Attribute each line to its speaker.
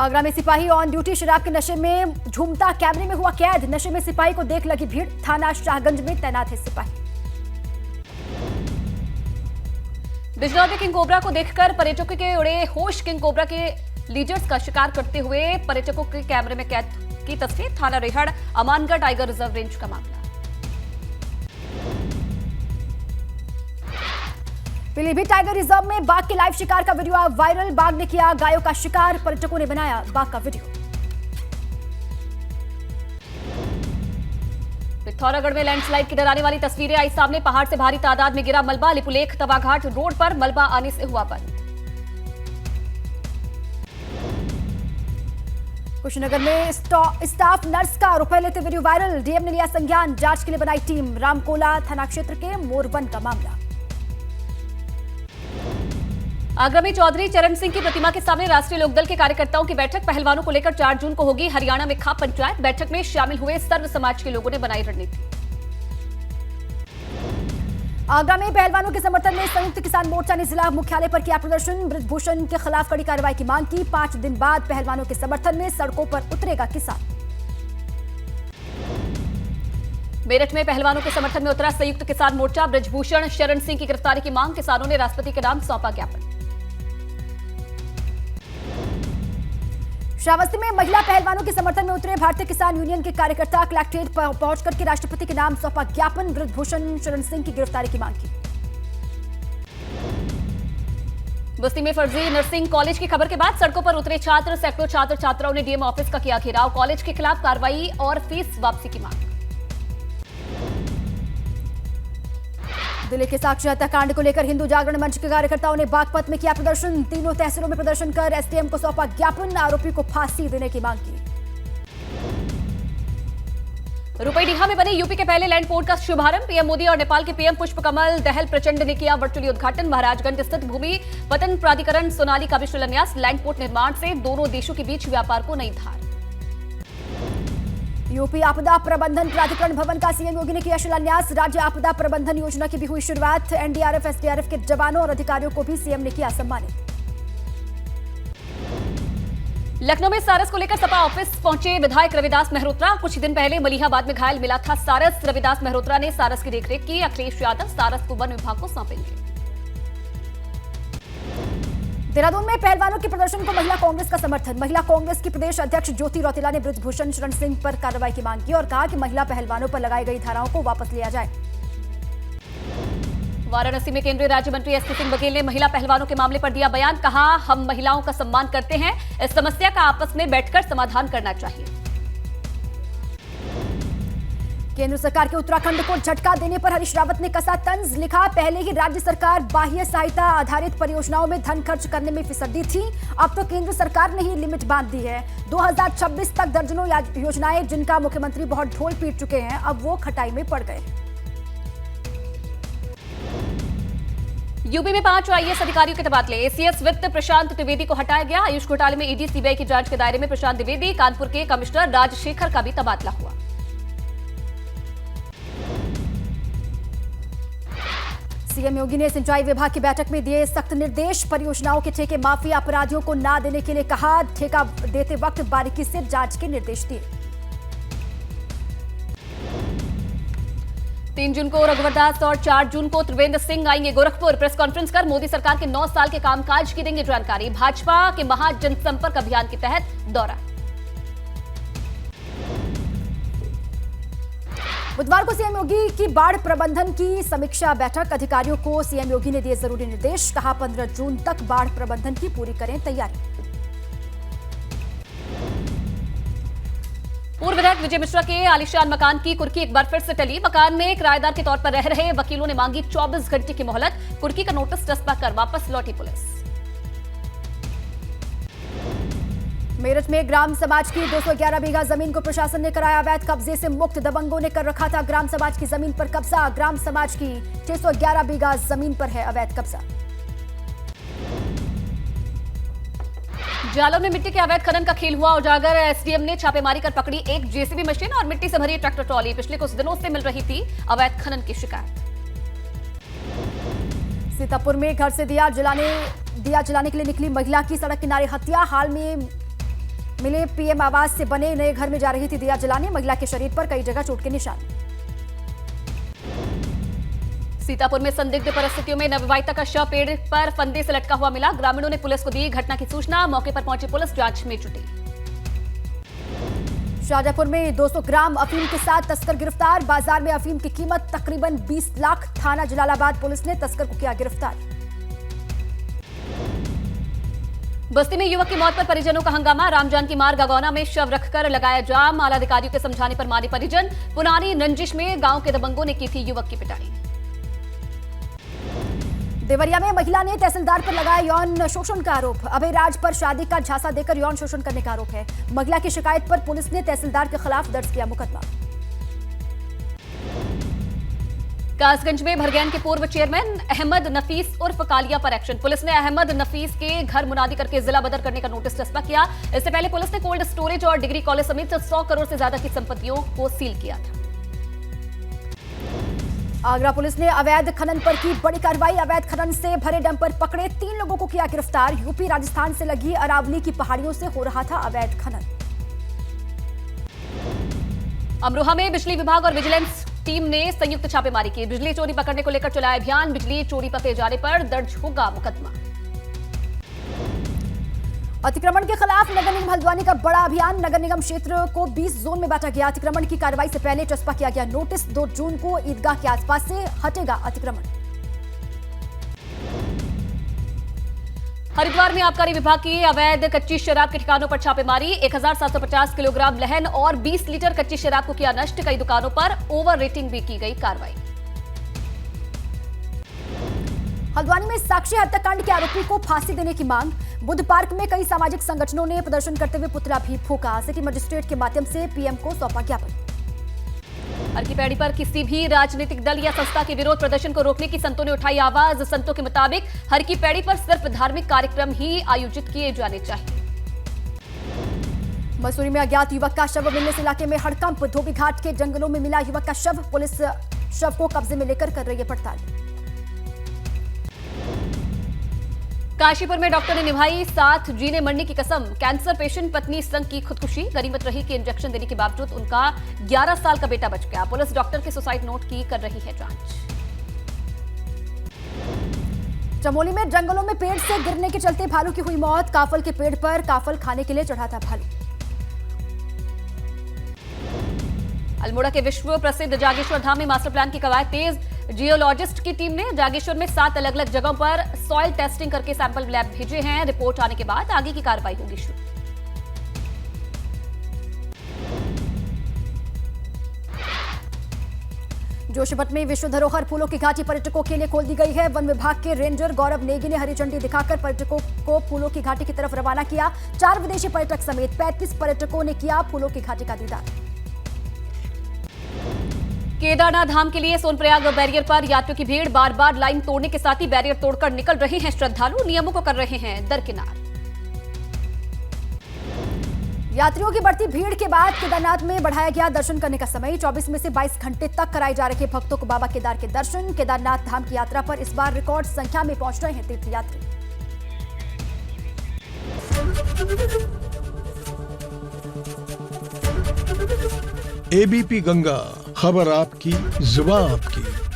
Speaker 1: आगरा में सिपाही on duty शराब के नशे में झूमता कैमरे में हुआ कैद। नशे में सिपाही को देख लगी भीड़। थाना शाहगंज में तैनात है सिपाही।
Speaker 2: बिजनौर में किंग कोबरा को देखकर पर्यटकों के उड़े होश। किंग कोबरा के लीडर्स का शिकार करते हुए पर्यटकों के कैमरे में कैद की तस्वीर। थाना Rehar Amangarh tiger reserve range का मामला।
Speaker 1: पीलीभीत टाइगर रिजर्व में बाघ के लाइव शिकार का वीडियो वायरल। बाघ ने किया गायों का शिकार। पर्यटकों ने बनाया बाघ का वीडियो।
Speaker 2: पिथौरागढ़ में लैंडस्लाइड की डराने वाली तस्वीरें आई सामने। पहाड़ से भारी तादाद में गिरा मलबा। लिपुलेख तवाघाट रोड पर मलबा आने से हुआ बंद।
Speaker 1: कुशीनगर में स्टाफ नर्स का रुपए लेते वीडियो वायरल। डीएम ने लिया संज्ञान। जांच के लिए बनाई टीम। रामकोला थाना क्षेत्र के मोरवन का मामला।
Speaker 2: आगरा में चौधरी चरण सिंह की प्रतिमा के सामने राष्ट्रीय लोकदल के कार्यकर्ताओं की बैठक। पहलवानों को लेकर 4 जून को होगी हरियाणा में खाप पंचायत। बैठक में शामिल हुए सर्व समाज के लोगों ने बनाई रणनीति।
Speaker 1: आगरा में पहलवानों के समर्थन में संयुक्त किसान मोर्चा ने जिला मुख्यालय पर किया प्रदर्शन। बृजभूषण के खिलाफ कड़ी कार्रवाई की मांग की। 5 दिन बाद पहलवानों के समर्थन में सड़कों पर उतरेगा किसान।
Speaker 2: मेरठ में पहलवानों के समर्थन में उतरा संयुक्त किसान मोर्चा। बृजभूषण शरण सिंह की गिरफ्तारी की मांग। किसानों ने राष्ट्रपति के नाम सौंपा ज्ञापन।
Speaker 1: श्रावस्ती में महिला पहलवानों के समर्थन में उतरे भारतीय किसान यूनियन के कार्यकर्ता। कलेक्ट्रेट पहुंचकर के राष्ट्रपति के नाम सौंपा ज्ञापन। बृजभूषण शरण सिंह की गिरफ्तारी की मांग की।
Speaker 2: बस्ती में फर्जी नर्सिंग कॉलेज की खबर के बाद सड़कों पर उतरे छात्र। सैकड़ों छात्र छात्राओं ने डीएम ऑफिस का किया घेराव। कॉलेज के खिलाफ कार्रवाई और फीस वापसी की मांग। दिल्ली के साक्षी हत्याकांड को लेकर हिंदू जागरण मंच के कार्यकर्ताओं ने बागपत में किया प्रदर्शन। तीनों तहसीलों में प्रदर्शन कर एसडीएम को सौंपा ज्ञापन। आरोपी को फांसी देने की मांग की। रुपईडीहा में बने यूपी के पहले लैंड पोर्ट का शुभारंभ। पीएम मोदी और नेपाल के पीएम पुष्प कमल दहल प्रचंड ने किया वर्चुअली उद्घाटन। महाराजगंज स्थित भूमि पतन प्राधिकरण सोनाली का भी शिलान्यास। लैंड पोर्ट निर्माण से दोनों देशों के बीच व्यापार को नई धार। यूपी आपदा प्रबंधन प्राधिकरण भवन का सीएम योगी ने किया शिलान्यास। राज्य आपदा प्रबंधन योजना की भी हुई शुरुआत। एनडीआरएफ एसडीआरएफ के जवानों और अधिकारियों को भी सीएम ने किया सम्मानित। लखनऊ में सारस को लेकर सपा ऑफिस पहुंचे विधायक रविदास मेहरोत्रा। कुछ दिन पहले मलिहाबाद में घायल मिला था सारस। रविदास मेहरोत्रा ने सारस की देखरेख की। अखिलेश यादव सारस को वन विभाग को सौंपेंगे। देहरादून में पहलवानों के प्रदर्शन को महिला कांग्रेस का समर्थन। महिला कांग्रेस की प्रदेश अध्यक्ष ज्योति रौतेला ने बृजभूषण शरण सिंह पर कार्रवाई की मांग की और कहा कि महिला पहलवानों पर लगाई गई धाराओं को वापस लिया जाए। वाराणसी में केंद्रीय राज्य मंत्री एसपी सिंह बघेल ने महिला पहलवानों के मामले पर दिया बयान। कहा, हम महिलाओं का सम्मान करते हैं। इस समस्या का आपस में बैठकर समाधान करना चाहिए। केंद्र सरकार के उत्तराखंड को झटका देने पर हरीश रावत ने कसा तंज। लिखा, पहले ही राज्य सरकार बाह्य सहायता आधारित परियोजनाओं में धन खर्च करने में फिसड्डी थी। अब तो केंद्र सरकार ने ही लिमिट बांध दी है। 2026 तक दर्जनों योजनाएं जिनका मुख्यमंत्री बहुत ढोल पीट चुके हैं, अब वो खटाई में पड़ गए। यूपी में 5 आईएएस अधिकारियों के तबादले। एसीएस वित्त प्रशांत द्विवेदी को हटाया गया। आयुष घोटाले में ईडी सीबीआई की जांच के दायरे में प्रशांत द्विवेदी। कानपुर के कमिश्नर राजशेखर का भी तबादला हुआ। सीएम योगी ने सिंचाई विभाग की बैठक में दिए सख्त निर्देश। परियोजनाओं के ठेके माफिया अपराधियों को ना देने के लिए कहा। ठेका देते वक्त बारीकी से जांच के निर्देश दिए। 3 जून को रघुवर दास और 4 जून को त्रिवेंद्र सिंह आएंगे गोरखपुर। प्रेस कॉन्फ्रेंस कर मोदी सरकार के 9 साल के कामकाज की देंगे जानकारी। भाजपा के महा जनसंपर्क अभियान के तहत दौरा। बुधवार को सीएम योगी की बाढ़ प्रबंधन की समीक्षा बैठक। अधिकारियों को सीएम योगी ने दिए जरूरी निर्देश। कहा, 15 जून तक बाढ़ प्रबंधन की पूरी करें तैयारी। पूर्व विधायक विजय मिश्रा के आलीशान मकान की कुर्की एक बार फिर से टली। मकान में किराएदार के तौर पर रह रहे वकीलों ने मांगी 24 घंटे की मोहलत। कुर्की का नोटिस टसपा कर वापस लौटी पुलिस। मेरठ में ग्राम समाज की 211 बीघा जमीन को प्रशासन ने कराया अवैध कब्जे से मुक्त। दबंगों ने कर रखा था ग्राम समाज की जमीन पर कब्जा। ग्राम समाज की 611 बीघा जमीन पर है अवैध कब्जा। जालौन में मिट्टी के अवैध खनन का खेल हुआ उजागर। एसडीएम ने छापेमारी कर पकड़ी एक जेसीबी मशीन और मिट्टी से भरी ट्रैक्टर ट्रॉली। पिछले कुछ दिनों से मिल रही थी अवैध खनन की शिकायत। सीतापुर में घर से दिया जलाने के लिए निकली महिला की सड़क किनारे हत्या। हाल में
Speaker 1: मिले पीएम आवास से बने नए घर में जा रही थी दिया जलाने, महिला के शरीर पर कई जगह चोट के निशान।
Speaker 2: सीतापुर में संदिग्ध परिस्थितियों में नवविवाहिता का शव पेड़ पर फंदे से लटका हुआ मिला, ग्रामीणों ने पुलिस को दी घटना की सूचना, मौके पर पहुंची पुलिस जांच में जुटी।
Speaker 1: शाहजहांपुर में 200 ग्राम अफीम के साथ तस्कर गिरफ्तार, बाजार में अफीम की कीमत तकरीबन 20 लाख, थाना जलालाबाद पुलिस ने तस्कर को किया गिरफ्तार।
Speaker 2: बस्ती में युवक की मौत पर परिजनों का हंगामा, रामजानकी मार्ग अगौना में शव रखकर लगाया जाम, आला अधिकारियों के समझाने पर माने परिजन, पुरानी रंजिश में गांव के दबंगों ने की थी युवक की पिटाई।
Speaker 1: देवरिया में महिला ने तहसीलदार पर लगाया यौन शोषण का आरोप, अभय राज पर शादी का झांसा देकर यौन शोषण करने का आरोप है। महिला की शिकायत पर पुलिस ने तहसीलदार के खिलाफ दर्ज किया मुकदमा।
Speaker 2: कासगंज में भरगैन के पूर्व चेयरमैन अहमद नफीस उर्फ कालिया पर एक्शन, पुलिस ने अहमद नफीस के घर मुनादी करके जिला बदर करने का नोटिस चस्पा किया। इससे पहले पुलिस ने कोल्ड स्टोरेज और डिग्री कॉलेज समेत 100 करोड़ से ज्यादा की संपत्तियों को सील किया था।
Speaker 1: आगरा पुलिस ने अवैध खनन पर की बड़ी कार्रवाई, अवैध खनन से भरे डंपर पकड़े, 3 लोगों को किया गिरफ्तार। यूपी राजस्थान से लगी अरावली की पहाड़ियों से हो रहा था अवैध खनन।
Speaker 2: अमरोहा में बिजली विभाग और विजिलेंस टीम ने संयुक्त छापेमारी की, बिजली चोरी पकड़ने को लेकर चलाया अभियान, बिजली चोरी पकड़े जाने पर दर्ज होगा मुकदमा।
Speaker 1: अतिक्रमण के खिलाफ नगर निगम हल्द्वानी का बड़ा अभियान, नगर निगम क्षेत्र को 20 जोन में बांटा गया। अतिक्रमण की कार्रवाई से पहले चस्पा किया गया नोटिस, 2 जून को ईदगाह के आसपास से हटेगा अतिक्रमण।
Speaker 2: हरिद्वार में आबकारी विभाग की अवैध कच्ची शराब के ठिकानों पर छापेमारी, 1750 किलोग्राम लहन और 20 लीटर कच्ची शराब को किया नष्ट, कई दुकानों पर ओवर रेटिंग भी की गई कार्रवाई।
Speaker 1: हल्द्वानी में साक्षी हत्याकांड के आरोपी को फांसी देने की मांग, बुद्ध पार्क में कई सामाजिक संगठनों ने प्रदर्शन करते हुए पुतला भी फूंका, सिटी मजिस्ट्रेट के माध्यम से पीएम को सौंपा ज्ञापन।
Speaker 2: हर की पैड़ी पर किसी भी राजनीतिक दल या संस्था के विरोध प्रदर्शन को रोकने की संतों ने उठाई आवाज, संतों के मुताबिक हर की पैड़ी पर सिर्फ धार्मिक कार्यक्रम ही आयोजित किए जाने चाहिए।
Speaker 1: मसूरी में अज्ञात युवक का शव मिलने से इलाके में हड़कंप, धोबी घाट के जंगलों में मिला युवक का शव, पुलिस शव को कब्जे में लेकर कर रही है पड़ताल।
Speaker 2: काशीपुर में डॉक्टर ने निभाई साथ जीने मरने की कसम, कैंसर पेशेंट पत्नी संग की खुदकुशी, गनीमत रही कि इंजेक्शन देने के बावजूद उनका 11 साल का बेटा बच गया, पुलिस डॉक्टर के सुसाइड नोट की कर रही है जांच।
Speaker 1: चमोली में जंगलों में पेड़ से गिरने के चलते भालू की हुई मौत, काफल के पेड़ पर काफल खाने के लिए चढ़ा था भालू।
Speaker 2: अल्मोड़ा के विश्व प्रसिद्ध जागेश्वर धाम में मास्टर प्लान की कवायद तेज, जियोलॉजिस्ट की टीम ने जागेश्वर में 7 अलग अलग जगहों पर सॉइल टेस्टिंग करके सैंपल लैब भेजे हैं, रिपोर्ट आने के बाद आगे की कार्रवाई होगी शुरू।
Speaker 1: जोशीमठ में विश्व धरोहर फूलों की घाटी पर्यटकों के लिए खोल दी गई है, वन विभाग के रेंजर गौरव नेगी ने हरी झंडी दिखाकर पर्यटकों को फूलों की घाटी की तरफ रवाना किया। 4 विदेशी पर्यटक समेत 35 पर्यटकों ने किया फूलों की घाटी का दीदार।
Speaker 2: केदारनाथ धाम के लिए सोनप्रयाग बैरियर पर यात्रियों की भीड़, बार बार लाइन तोड़ने के साथ ही बैरियर तोड़कर निकल रहे हैं श्रद्धालु, नियमों को कर रहे हैं दरकिनार।
Speaker 1: यात्रियों की बढ़ती भीड़ के बाद केदारनाथ में बढ़ाया गया दर्शन करने का समय, 24 में से 22 घंटे तक कराए जा रहे भक्तों को बाबा केदार के दर्शन। केदारनाथ धाम की यात्रा पर इस बार रिकॉर्ड संख्या में पहुंच रहे हैं तीर्थयात्री।
Speaker 3: एबीपी गंगा, खबर आपकी, जुबान आपकी।